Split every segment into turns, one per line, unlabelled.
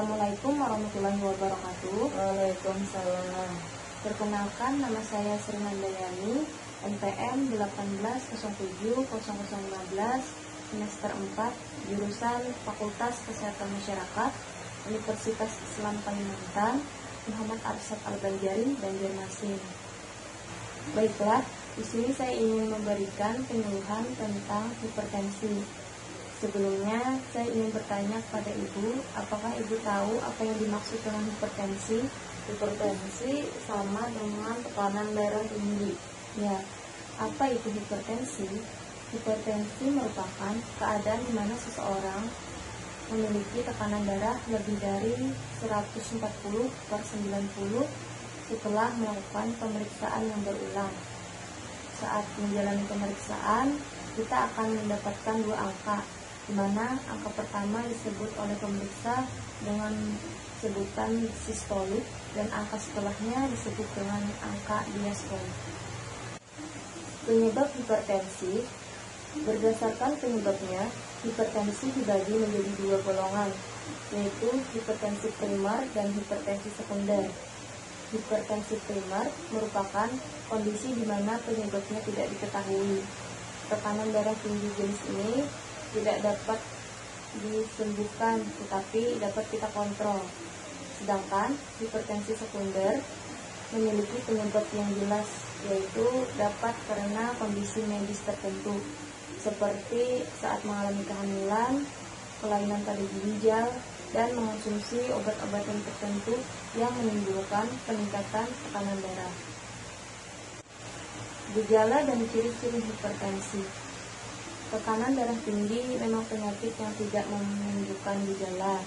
Assalamualaikum warahmatullahi wabarakatuh.
Waalaikumsalam.
Perkenalkan, nama saya Sri Handayani, NPM 18070015, semester 4, jurusan Fakultas Kesehatan Masyarakat, Universitas Islam Kalimantan, Muhammad Arsyad Al-Banjari, Banjarmasin. Baiklah, di sini saya ingin memberikan penyuluhan tentang hipertensi. Sebelumnya, saya ingin bertanya kepada Ibu, apakah Ibu tahu apa yang dimaksud dengan hipertensi?
Hipertensi sama dengan tekanan darah tinggi.
Ya, apa itu hipertensi? Hipertensi merupakan keadaan di mana seseorang memiliki tekanan darah lebih dari 140/90 setelah melakukan pemeriksaan yang berulang. Saat menjalani pemeriksaan, kita akan mendapatkan dua angka, di mana angka pertama disebut oleh pemeriksa dengan sebutan sistolik dan angka setelahnya disebut dengan angka diastolik. Penyebab hipertensi, berdasarkan penyebabnya, hipertensi dibagi menjadi dua golongan, yaitu hipertensi primer dan hipertensi sekunder. Hipertensi primer merupakan kondisi di mana penyebabnya tidak diketahui. Tekanan darah tinggi jenis ini tidak dapat disembuhkan, tetapi dapat kita kontrol. Sedangkan hipertensi sekunder memiliki penyebab yang jelas, yaitu dapat karena kondisi medis tertentu, seperti saat mengalami kehamilan, kelainan pada ginjal, dan mengonsumsi obat-obatan tertentu yang menimbulkan peningkatan tekanan darah. Gejala dan ciri-ciri hipertensi. Tekanan darah tinggi memang penyakit yang tidak menunjukkan gejala.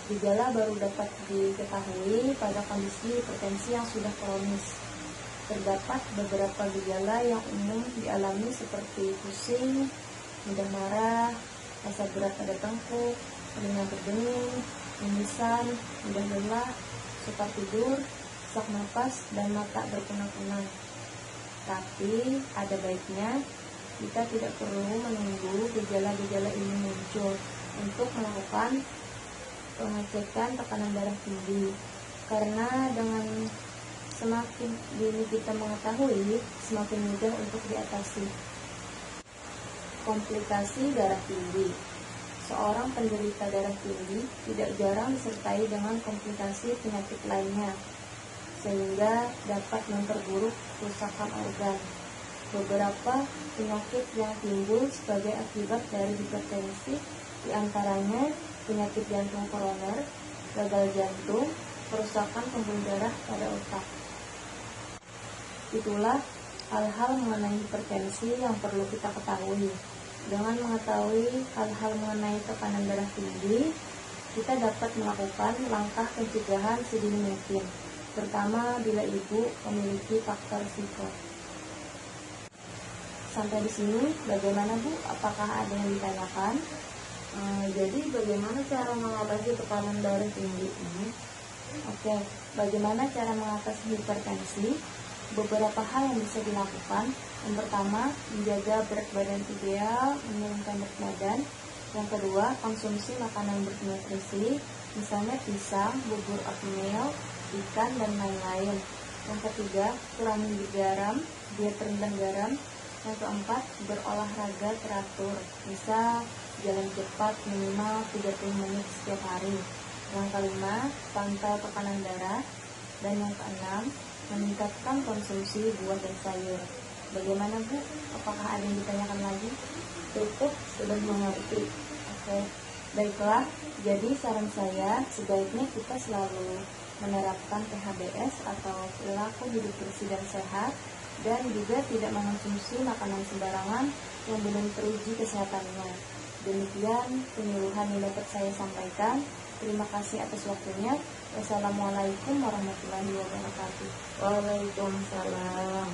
Gejala baru dapat diketahui pada kondisi hipertensi yang sudah kronis. Terdapat beberapa gejala yang umum dialami seperti pusing, mudah marah, rasa berat pada tengkuk, telinga berdenging, mimisan, mudah lelah, sukar tidur, sesak napas, dan mata berkunang-kunang. Tapi ada baiknya kita tidak perlu menunggu gejala-gejala ini muncul untuk melakukan pengecekan tekanan darah tinggi, karena dengan semakin dini kita mengetahui, semakin mudah untuk diatasi. Komplikasi darah tinggi. Seorang penderita darah tinggi tidak jarang disertai dengan komplikasi penyakit lainnya, sehingga dapat memperburuk kerusakan organ. Beberapa penyakit yang timbul sebagai akibat dari hipertensi diantaranya penyakit jantung koroner, gagal jantung, kerusakan pembuluh darah pada otak. Itulah hal-hal mengenai hipertensi yang perlu kita ketahui. Dengan mengetahui hal-hal mengenai tekanan darah tinggi, kita dapat melakukan langkah pencegahan sedini mungkin, terutama bila ibu memiliki faktor risiko. Sampai di sini, bagaimana Bu? Apakah ada yang ditanyakan?
Jadi bagaimana cara mengatasi tekanan darah tinggi ini?
Oke, bagaimana cara mengatasi hipertensi? Beberapa hal yang bisa dilakukan. Yang pertama, menjaga berat badan ideal, menurunkan berat badan. Yang kedua, konsumsi makanan bernutrisi, misalnya pisang, bubur oatmeal, ikan, dan lain-lain. Yang ketiga, kurangi garam, diet rendah garam. Yang keempat, berolahraga teratur, bisa jalan cepat minimal 30 menit setiap hari. Yang kelima, pantau tekanan darah. Dan yang keenam, meningkatkan konsumsi buah dan sayur. Bagaimana Bu? Apakah ada yang ditanyakan lagi?
Cukup, sudah mengerti.
Oke, baiklah. Jadi saran saya, sebaiknya kita selalu menerapkan PHBS atau perilaku hidup bersih dan sehat, dan juga tidak mengonsumsi makanan sembarangan yang belum teruji kesehatannya. Demikian penyuluhan yang dapat saya sampaikan. Terima kasih atas waktunya. Wassalamualaikum warahmatullahi wabarakatuh.
Waalaikumsalam.